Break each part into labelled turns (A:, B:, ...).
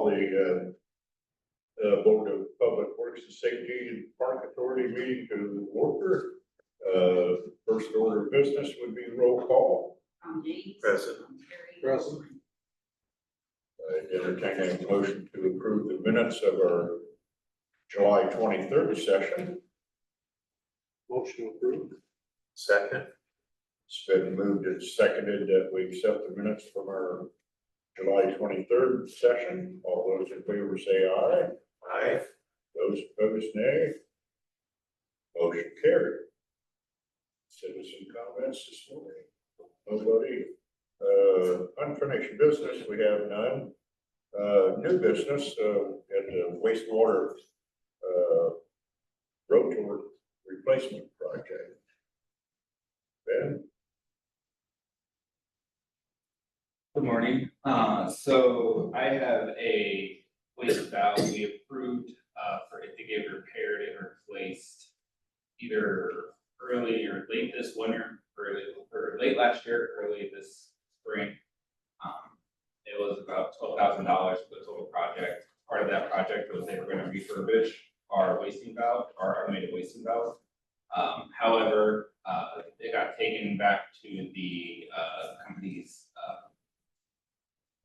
A: call the Board of Public Works and Safety and Park Authority meeting to order. First order of business would be roll call.
B: James.
A: Present.
B: Terry.
A: Present. I entertain a motion to approve the minutes of our July 23rd session.
C: Motion approved.
A: Second. It's been moved and seconded that we accept the minutes from our July 23rd session. All those in favor say aye. Aye. Those opposed, nay. Motion carried. Citizen comments this morning? Nobody. Unfinished business, we have none. New business, at the wastewater, rotor replacement project. Ben?
D: Good morning. So I have a waste valve we approved for it to get repaired and replaced either early or late this winter, or late last year, early this spring. It was about $12,000 for the total project. Part of that project was they were going to refurbish our wasting valve, our automated wasting valve. However, it got taken back to the company's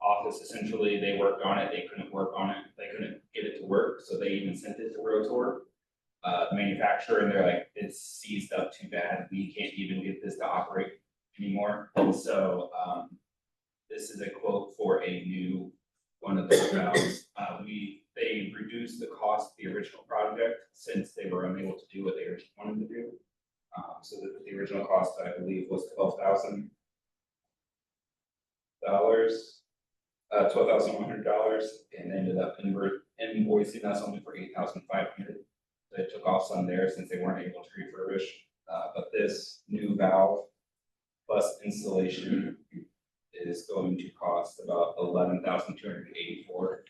D: office. Essentially, they worked on it, they couldn't work on it, they couldn't get it to work, so they even sent it to Rotor, the manufacturer, and they're like, it's seized up too bad, we can't even get this to operate anymore. And so this is a quote for a new one of those valves. They reduced the cost of the original project since they were unable to do what they originally wanted to do. So that the original cost, I believe, was $12,100, and ended up invoicing us only for $8,500. They took off some there since they weren't able to refurbish. But this new valve plus installation is going to cost about $11,284.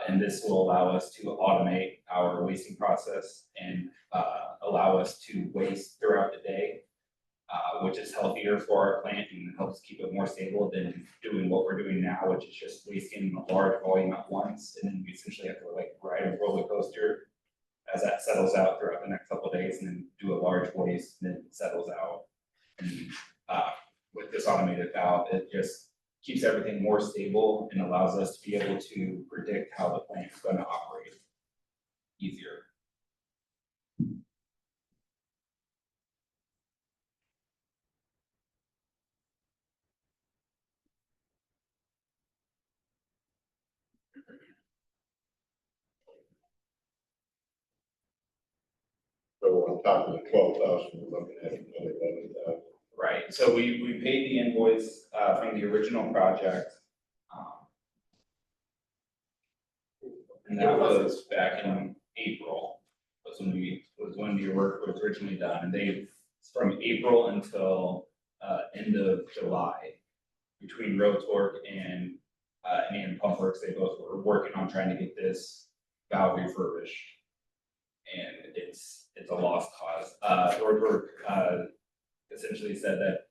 D: And this will allow us to automate our wasting process and allow us to waste throughout the day, which is healthier for our plant and helps keep it more stable than doing what we're doing now, which is just wasting a large volume at once. And then we essentially have to like ride a roller coaster as that settles out throughout the next couple of days, and then do a large waste and then it settles out. And with this automated valve, it just keeps everything more stable and allows us to be able to predict how the plant is going to operate easier.
A: So on top of the 12,000, we're looking at another 11,000.
D: Right, so we paid the invoice from the original project. And that was back in April, was when the work was originally done, and they, from April until end of July, between Rotork and Pump Works, they both were working on trying to get this valve refurbished. And it's a lost cause. Rotork essentially said that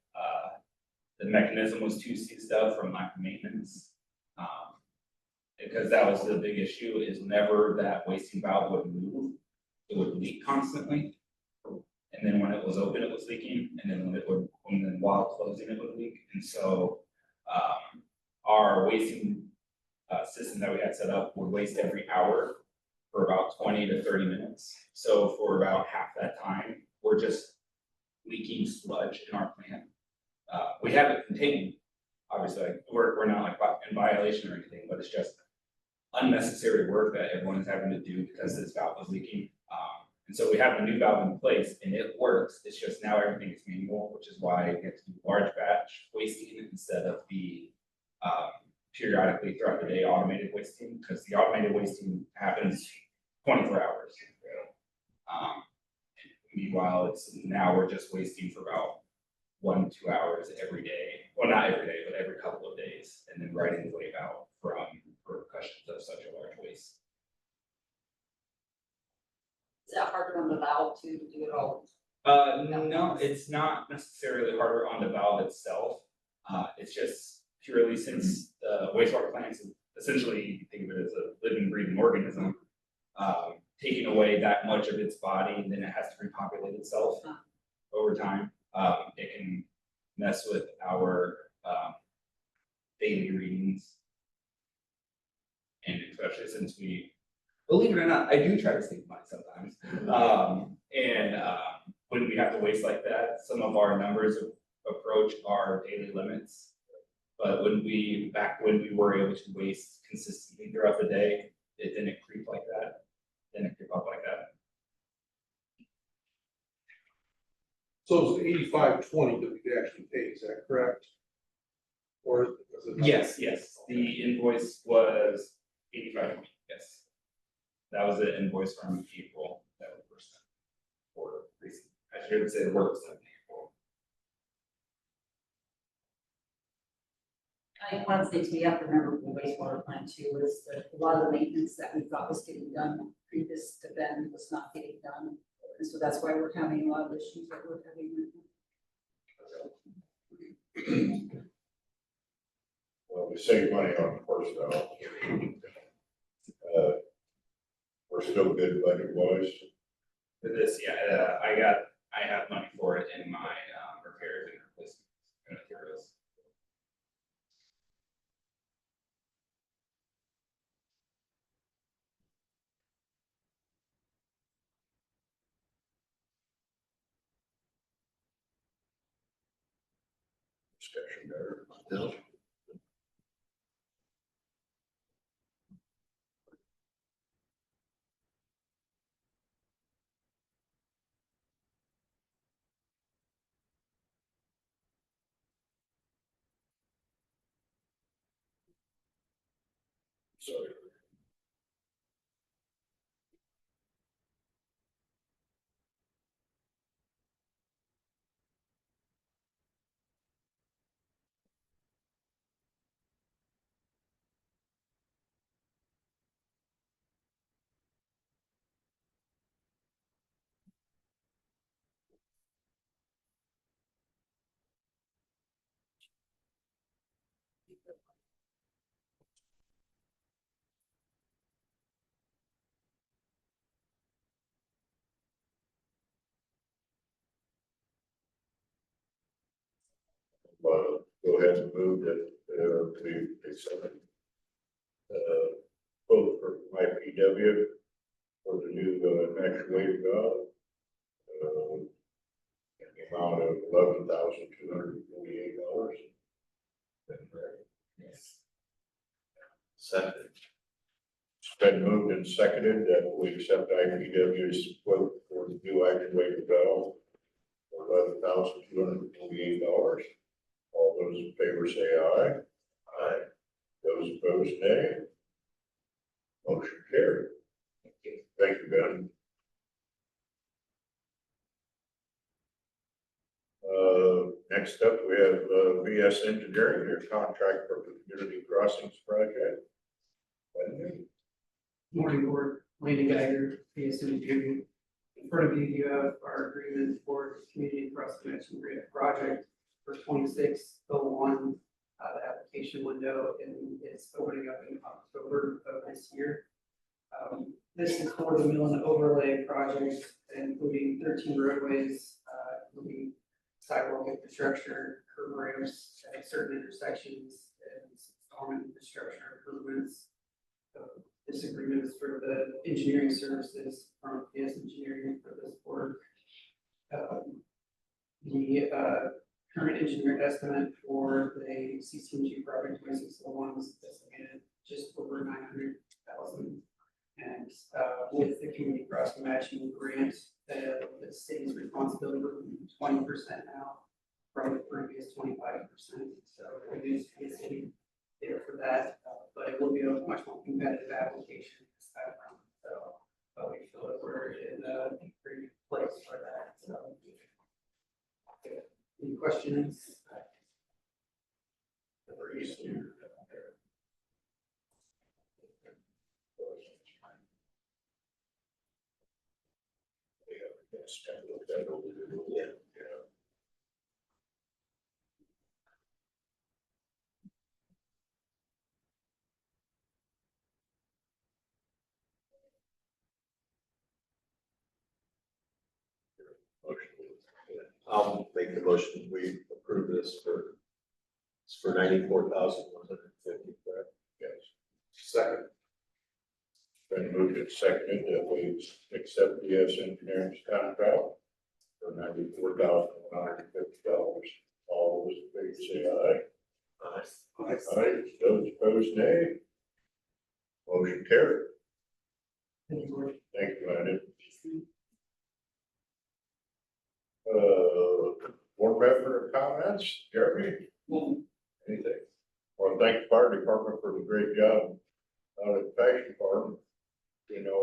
D: the mechanism was too seized up from lack of maintenance. Because that was the big issue, is whenever that wasting valve would move, it would leak constantly. And then when it was open, it was leaking, and then while closing, it would leak. And so our wasting system that we had set up would waste every hour for about 20 to 30 minutes. So for about half that time, we're just leaking sludge in our plant. We have it contained, obviously, like we're not like in violation or anything, but it's just unnecessary work that everyone is having to do because this valve was leaking. And so we have a new valve in place and it works. It's just now everything is manual, which is why we have to do large batch wasting instead of the periodically throughout the day automated wasting, because the automated wasting happens 24 hours. Meanwhile, now we're just wasting for about 1 to 2 hours every day. Well, not every day, but every couple of days, and then riding the wave out from repercussions of such a large waste.
B: Is that harder on the valve to do it all?
D: No, it's not necessarily harder on the valve itself. It's just purely since the wastewater plant is essentially think of it as a living, breathing organism. Taking away that much of its body, and then it has to repopulate itself over time. It can mess with our daily readings. And especially since we, believe it or not, I do try to sleep mine sometimes. When we have to waste like that, some of our numbers approach our daily limits. But back when we were able to waste consistently throughout the day, it didn't creep like that. Didn't creep up like that.
C: So it's 8520 that we could actually pay, is that correct? Or was it?
D: Yes, the invoice was 85, yes. That was the invoice from April that was first sent. Or recent, I should say the work was sent in April.
B: I think one of the things we have to remember from the wastewater plant too is that a lot of the maintenance that we thought was getting done previous to then was not getting done. And so that's why we're having a lot of issues that we're having.
A: Well, we save money on personnel. We're still good budget wise.
D: For this, I have money for it in my repairs and replacements and materials.
A: Discussion there. Sorry. Go ahead and move that, we accept both for IPW for the new, natural wave valve. In the amount of $11,248.
D: Yes.
A: Second. It's been moved and seconded that we accept IPW's quote for the new actuator valve for $11,248. All those in favor say aye. Aye. Those opposed, nay. Motion carried. Thank you, Ben. Next up, we have VS Engineering, their contract for the community crossings project.
E: Morning, board. Randy Geiger, PS Engineering. In front of you, you have our agreement for the community cross connection grant project for 2601. The application window is opening up in October of this year. This is for the mill and overlay project, including 13 roadways, including sidewalk infrastructure, curb ramps at certain intersections, and common infrastructure improvements. This agreement is for the engineering services from PS Engineering for this work. The current engineer estimate for the CCNG project 2601 was estimated just over 900,000. And with the community cross matching grant, the city's responsibility will be 20% now from the previous 25%. So it is the city there for that, but it will be a much more competitive application this time around. So, but we feel that we're in a great place for that. So, any questions?
A: Yeah.
F: I'll make the motion, we approve this it's for 94,150, correct?
A: Yes.
C: Second.
A: Been moved and seconded that we accept the S Engineering's contract for $94,150. All those in favor say aye. Aye. Those opposed, nay. Motion carried.
E: Thank you, George.
A: Thank you, Landon. Board member comments, Jeremy? Anything? Well, thank the fire department for the great job out at the fashion department. You know,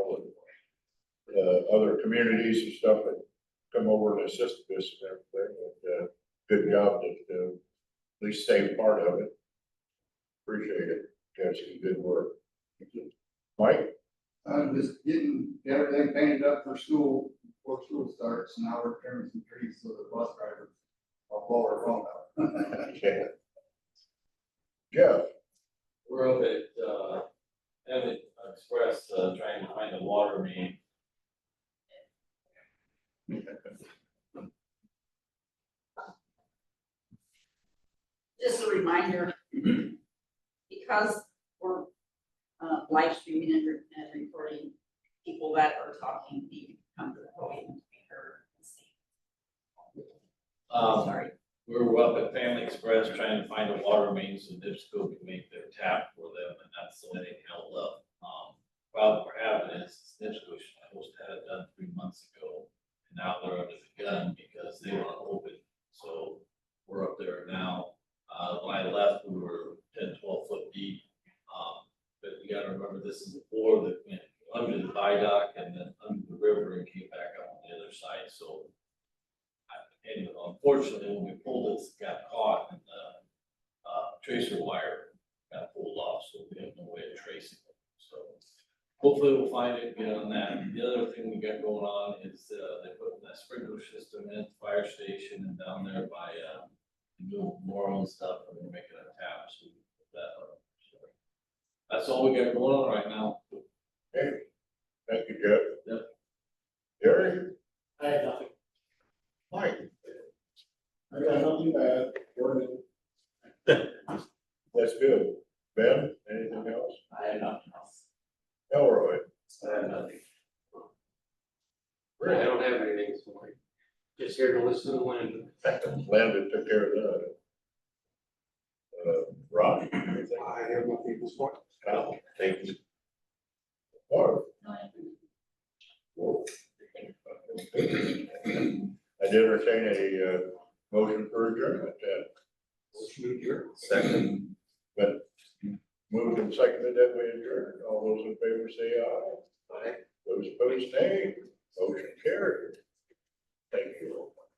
A: other communities and stuff that come over and assist this and everything, and, good job to, at least stay part of it. Appreciate it, guys, good work. Mike?
G: Just getting everything painted up for school, before school starts, now we're trimming some trees so the bus drivers will blow our phone out.
A: Okay. Jeff?
H: We're up at, Emmett Express, trying to find a water main.
B: Just a reminder, because we're live streaming and recording, people that are talking, need to come to the podium to be heard and see. Sorry.
H: We were up at Family Express trying to find a water main so Dipsco could make their tap for them, and that's the way they held up. Problem we're having is Dipsco was supposed to have it done 3 months ago, and now they're under the gun because they weren't open. So we're up there now. When I left, we were 10, 12 foot deep. But you gotta remember, this is before that went under the viaduct and then under the river and came back up on the other side, so. And unfortunately, when we pulled it, it got caught and the, tracer wire got pulled off, so we have no way of tracing it, so. Hopefully we'll find it, get on that. The other thing we got going on is, they put that sprinkler system in at the fire station and down there by, new Laurel and stuff, and we're making a tap, so we can put that up. So that's all we got going on right now.
A: Okay, thank you, Jeff.
H: Yep.
A: Jerry?
I: I had nothing.
A: Mike?
I: I got nothing bad. Jordan.
A: That's good. Ben, anything else?
I: I had nothing else.
A: Elroy?
I: I had nothing. I
A: Rick?
I: don't have anything this morning. Just here to listen to the wind.
A: Landon took care of that. Ron? Anything?
C: I have nothing this morning.
A: Kyle? Thank you. Barb? I did entertain a motion for adjournment.
C: Motion adjourned.
F: Second.
A: But moved and seconded that we adjourn. All those in favor say aye.
F: Aye.
A: Those opposed, nay. Motion carried. Thank you.